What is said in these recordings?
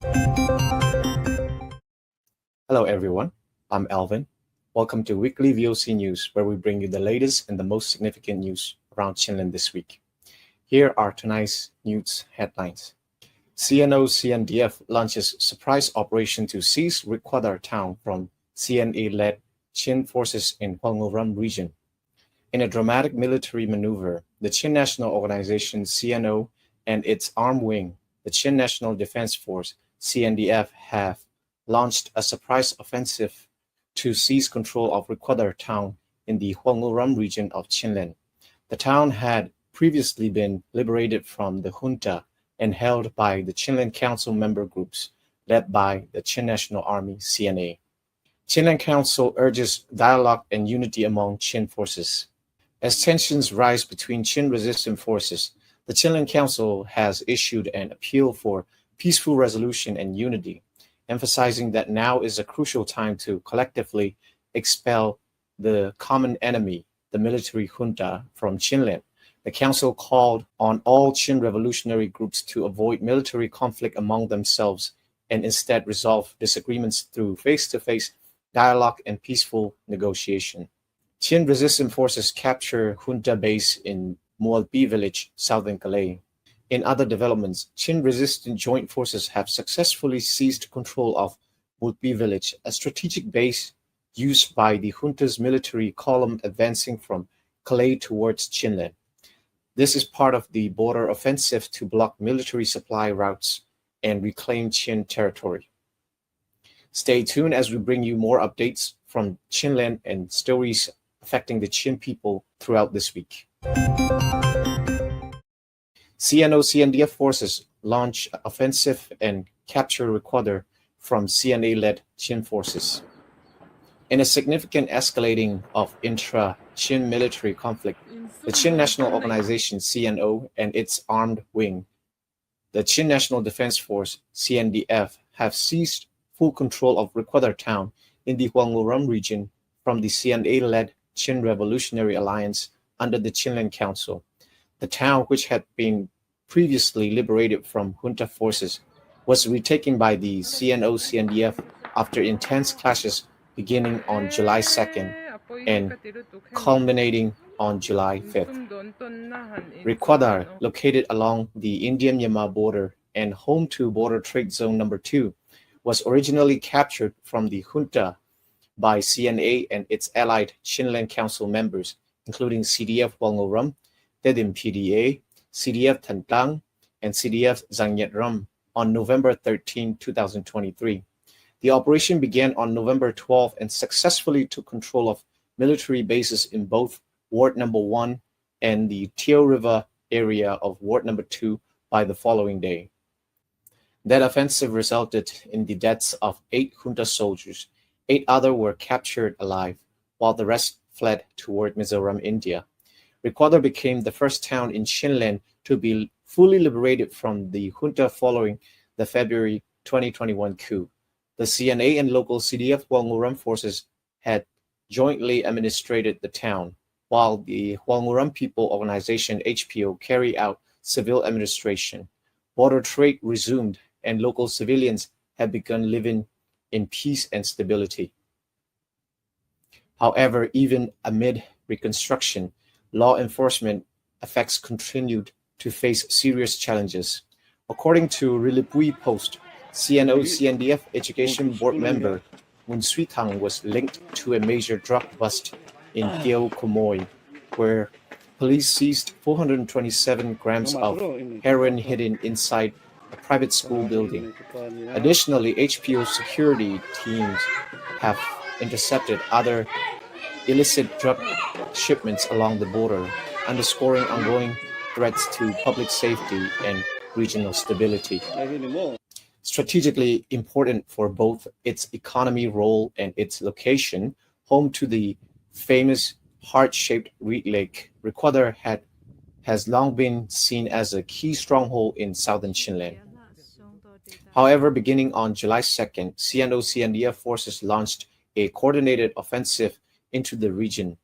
Hello, everyone. I'm Alvin. Welcome to Weekly VOC News, where we bring you the latest and the most significant news around Chinland this week. Here are tonight's news headlines. CNO-CNDF launches surprise operation to seize Rikwada town from CNA-led Chin forces in Hwangulram region. In a dramatic military maneuver, the Chin National Organization CNO and its armed wing, the Chin National Defense Force CNDF, have launched a surprise offensive to seize control of Rikwada town in the Hwangulram region of Chinland. The town had previously been liberated from the junta and held by the Chinland Council member groups led by the Chin National Army CNA. Chinland Council urges dialogue and unity among Chin forces. As tensions rise between Chin resistant forces, the Chinland Council has issued an appeal for peaceful resolution and unity, emphasizing that now is a crucial time to collectively expel the common enemy, the military junta, from Chinland. The council called on all Chin revolutionary groups to avoid military conflict among themselves and instead resolve disagreements through face-to-face dialogue and peaceful negotiation. Chin resistant forces capture junta base in Moalpi village, southern Calais. In other developments, Chin resistant joint forces have successfully seized control of Moalpi village, a strategic base used by the junta's military column advancing from Calais towards Chinland. This is part of the border offensive to block military supply routes and reclaim Chin territory. Stay tuned as we bring you more updates from Chinland and stories affecting the Chin people throughout this week. CNO-CNDF forces launch offensive and capture Rikwada from CNA-led Chin forces. In a significant escalating of intra-Chin military conflict, the Chin National Organization CNO and its armed wing, the Chin National Defense Force CNDF, have seized full control of Rikwada town in the Hwangulram region from the CNA-led Chin Revolutionary Alliance under the Chinland Council. The town, which had been previously liberated from junta forces, was retaken by the CNO-CNDF after intense clashes beginning on July 2nd and culminating on July 5th. Rikwada, located along the Indian-Myanmar border and home to Border Trade Zone No. 2, was originally captured from the junta by CNA and its allied Chinland Council members, including CDF Hwangulram, Tedim PDA, CDF Tantang, and CDF Zangyet Ram on November 13, 2023. The operation began on November 12 and successfully took control of military bases in both Ward No. 1 and the Teo River area of Ward No. 2 by the following day. That offensive resulted in the deaths of 8 junta soldiers. 8 others were captured alive, while the rest fled toward Mizoram, India. Rikwada became the first town in Chinland to be fully liberated from the junta following the February 2021 coup. The CNA and local CDF Hwangulram forces had jointly administrated the town, while the Hwangulram People Organization HPO carried out civil administration. Border trade resumed, and local civilians have begun living in peace and stability. However, even amid reconstruction, law enforcement effects continued to face serious challenges. According to Rilipui Post, CNO-CNDF Education Board member Mun Sui Tang was linked to a major drug bust in Teo Komoy, where police seized 427 grams of heroin hidden inside a private school building. Additionally, HPO security teams have intercepted other illicit drug shipments along the border, underscoring ongoing threats to public safety and regional stability. Strategically important for both its economy role and its location, home to the famous heart-shaped reed lake, Rikwada has long been seen as a key stronghold in southern Chinland. However, beginning on July 2nd, CNO-CNDF forces launched a coordinated offensive into the region,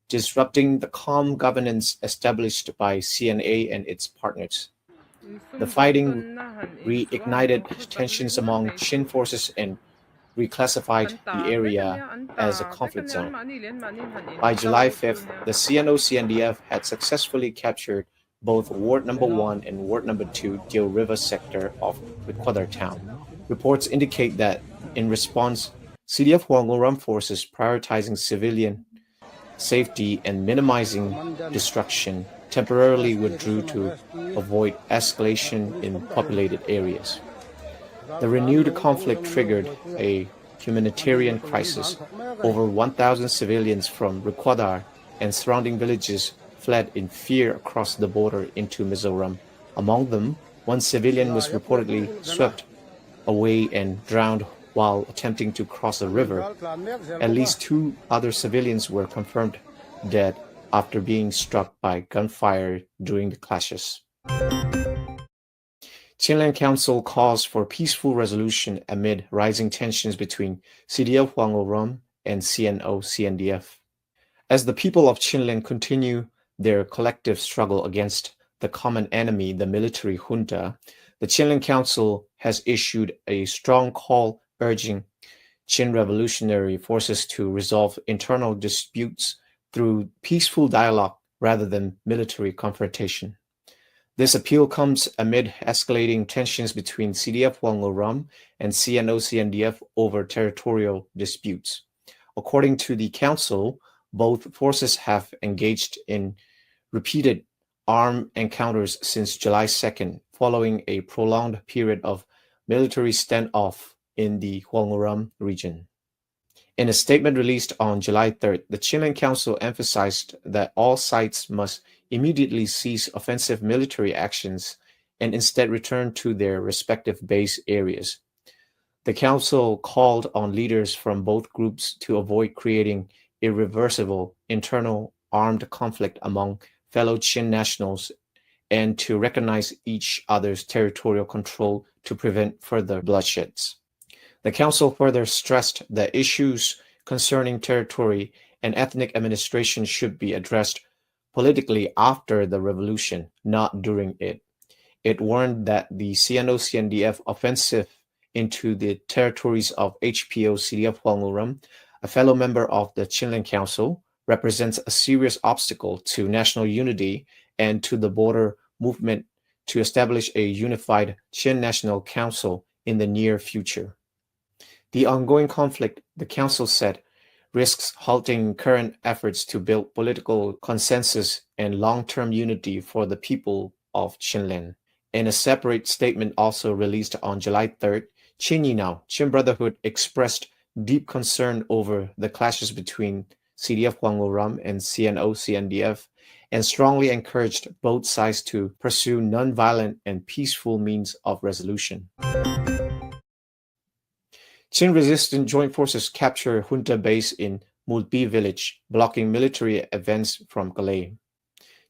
disrupting the calm governance established by CNA and its partners. The fighting reignited tensions among Qin forces and reclassified the area as a conflict zone. By July 5th, the CNO-CNDF had successfully captured both Ward Number 1 and Ward Number 2 Deal River sector of Requador town. Reports indicate that, in response, CDF Huangoram forces prioritizing civilian safety and minimizing destruction temporarily withdrew to avoid escalation in populated areas. The renewed conflict triggered a humanitarian crisis. Over 1,000 civilians from Requador and surrounding villages fled in fear across the border into Mizoram. Among them, one civilian was reportedly swept away and drowned while attempting to cross a river. At least 2 other civilians were confirmed dead after being struck by gunfire during the clashes. Chinland Council calls for peaceful resolution amid rising tensions between CDF Huangoram and CNO-CNDF. As the people of Chinland continue their collective struggle against the common enemy, the military junta, the Chinland Council has issued a strong call urging Chin revolutionary forces to resolve internal disputes through peaceful dialogue rather than military confrontation. This appeal comes amid escalating tensions between CDF Huangoram and CNO-CNDF over territorial disputes. According to the Council, both forces have engaged in repeated armed encounters since July 2nd, following a prolonged period of military standoff in the Huangoram region. In a statement released on July 3rd, the Chinland Council emphasized that all sides must immediately cease offensive military actions and instead return to their respective base areas. The Council called on leaders from both groups to avoid creating irreversible internal armed conflict among fellow Chin nationals and to recognize each other's territorial control to prevent further bloodsheds. The Council further stressed that issues concerning territory and ethnic administration should be addressed politically after the revolution, not during it. It warned that the CNO-CNDF offensive into the territories of HPO-CDF Huangoram, a fellow member of the Chinland Council, represents a serious obstacle to national unity and to the border movement to establish a unified Chin National Council in the near future. The ongoing conflict, the Council said, risks halting current efforts to build political consensus and long-term unity for the people of Chinland. In a separate statement also released on July 3rd, Chin Brotherhood expressed deep concern over the clashes between CDF Huangoram and CNO-CNDF and strongly encouraged both sides to pursue non-violent and peaceful means of resolution. Chin resistant joint forces capture junta base in Mulpi village, blocking military advance from Galay.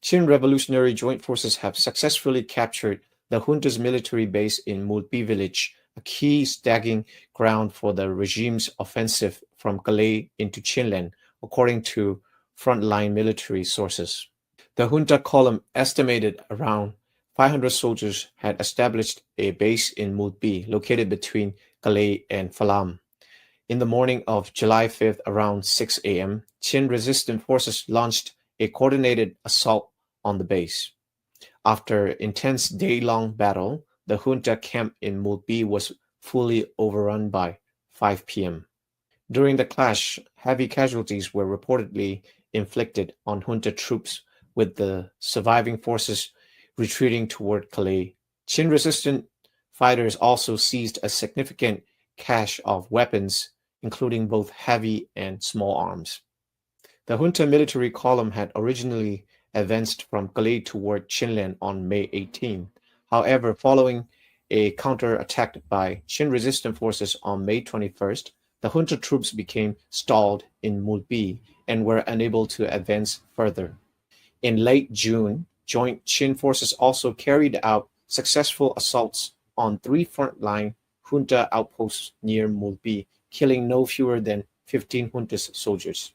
Chin revolutionary joint forces have successfully captured the junta's military base in Mulpi village, a key staging ground for the regime's offensive from Galay into Chinland, according to frontline military sources. The junta column estimated around 500 soldiers had established a base in Mulpi, located between Galay and Phalam. In the morning of July 5th, around 6 a.m., Chin resistant forces launched a coordinated assault on the base. After intense day-long battle, the junta camp in Mulpi was fully overrun by 5 p.m. During the clash, heavy casualties were reportedly inflicted on junta troops, with the surviving forces retreating toward Calais. Chin-resistant fighters also seized a significant cache of weapons, including both heavy and small arms. The junta military column had originally advanced from Calais toward Chinland on May 18. However, following a counterattack by Chin-resistant forces on May 21st, the junta troops became stalled in Mulpi and were unable to advance further. In late June, joint Chin forces also carried out successful assaults on 3 frontline junta outposts near Mulpi, killing no fewer than 15 junta's soldiers.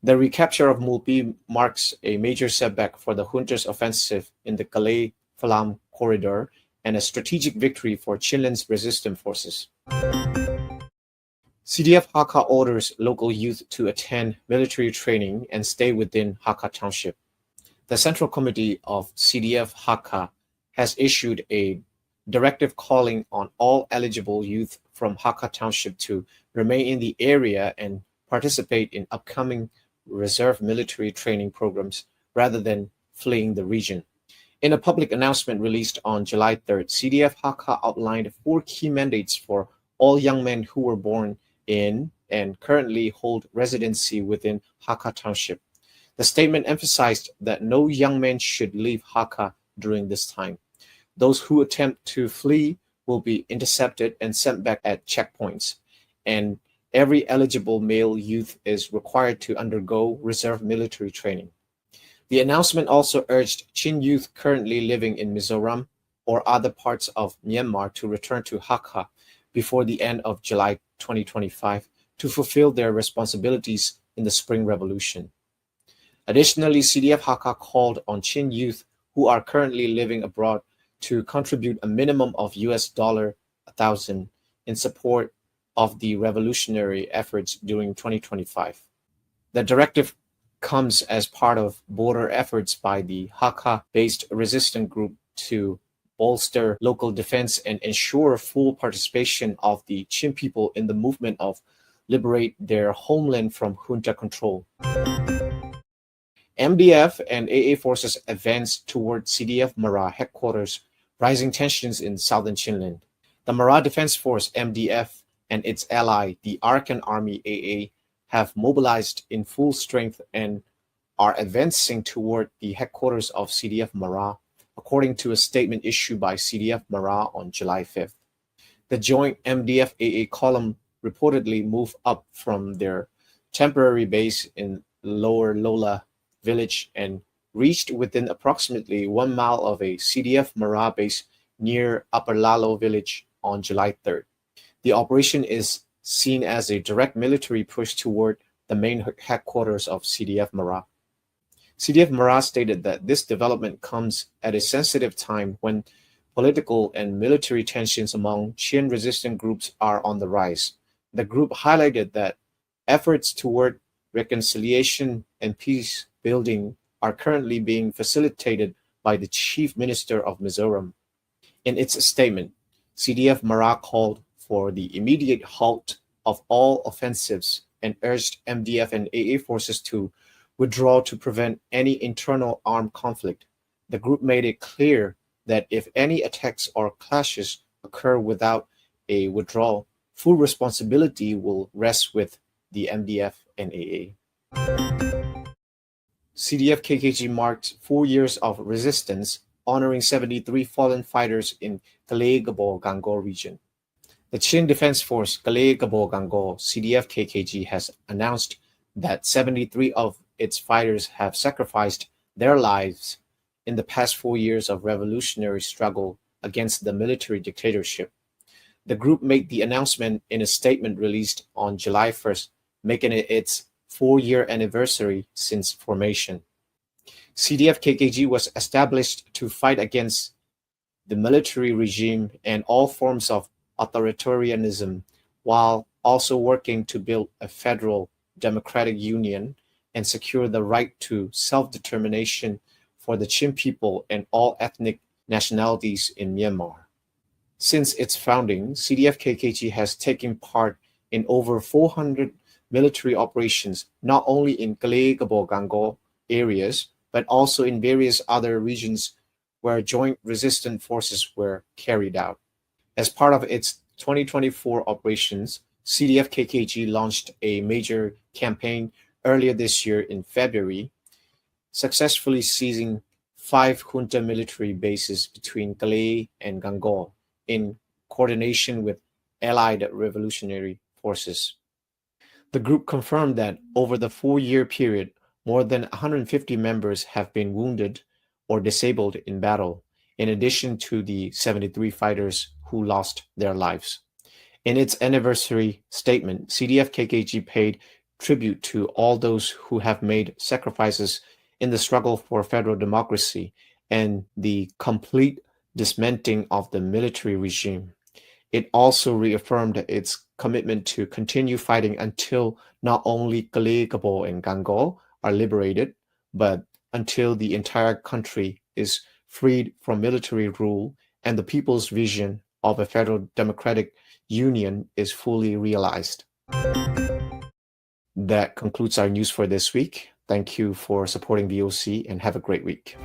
The recapture of Mulpi marks a major setback for the junta's offensive in the Calais-Phalam corridor and a strategic victory for Chinland's resistance forces. CDF Hakka orders local youth to attend military training and stay within Hakka Township. The Central Committee of CDF Hakka has issued a directive calling on all eligible youth from Hakka Township to remain in the area and participate in upcoming reserve military training programs rather than fleeing the region. In a public announcement released on July 3rd, CDF Hakka outlined 4 key mandates for all young men who were born in and currently hold residency within Hakka Township. The statement emphasized that no young man should leave Hakka during this time. Those who attempt to flee will be intercepted and sent back at checkpoints, and every eligible male youth is required to undergo reserve military training. The announcement also urged Chin youth currently living in Mizoram or other parts of Myanmar to return to Hakka before the end of July 2025 to fulfill their responsibilities in the Spring Revolution. Additionally, CDF Hakka called on Chin youth who are currently living abroad to contribute a minimum of $1,000 in support of the revolutionary efforts during 2025. The directive comes as part of border efforts by the Hakka-based resistance group to bolster local defense and ensure full participation of the Chin people in the movement of liberate their homeland from junta control. MDF and AA forces advanced toward CDF Mara headquarters, rising tensions in southern Chinland. The Mara Defense Force MDF and its ally, the Arakan Army AA, have mobilized in full strength and are advancing toward the headquarters of CDF Mara, according to a statement issued by CDF Mara on July 5th. The joint MDF AA column reportedly moved up from their temporary base in Lower Lola village and reached within approximately 1 mile of a CDF Mara base near Upper Lalo village on July 3rd. The operation is seen as a direct military push toward the main headquarters of CDF Mara. CDF Mara stated that this development comes at a sensitive time when political and military tensions among Chin resistant groups are on the rise. The group highlighted that efforts toward reconciliation and peace building are currently being facilitated by the Chief Minister of Mizoram. In its statement, CDF Mara called for the immediate halt of all offensives and urged MDF and AA forces to withdraw to prevent any internal armed conflict. The group made it clear that if any attacks or clashes occur without a withdrawal, full responsibility will rest with the MDF and AA. CDF KKG marked 4 years of resistance, honoring 73 fallen fighters in Galay-Gabor Gangor region. The Chin Defense Force Galay-Gabor Gangor CDF KKG has announced that 73 of its fighters have sacrificed their lives in the past 4 years of revolutionary struggle against the military dictatorship. The group made the announcement in a statement released on July 1st, making it its 4-year anniversary since formation. CDF KKG was established to fight against the military regime and all forms of authoritarianism, while also working to build a federal democratic union and secure the right to self-determination for the Chin people and all ethnic nationalities in Myanmar. Since its founding, CDF KKG has taken part in over 400 military operations, not only in Galay-Gabor Gangor areas, but also in various other regions where joint resistance forces were carried out. As part of its 2024 operations, CDF KKG launched a major campaign earlier this year in February, successfully seizing 5 junta military bases between Galay and Gangor in coordination with allied revolutionary forces. The group confirmed that over the 4-year period, more than 150 members have been wounded or disabled in battle, in addition to the 73 fighters who lost their lives. In its anniversary statement, CDF KKG paid tribute to all those who have made sacrifices in the struggle for federal democracy and the complete dismantling of the military regime. It also reaffirmed its commitment to continue fighting until not only Gallegabo and Gangol are liberated, but until the entire country is freed from military rule and the people's vision of a federal democratic union is fully realized. That concludes our news for this week. Thank you for supporting VOC and have a great week.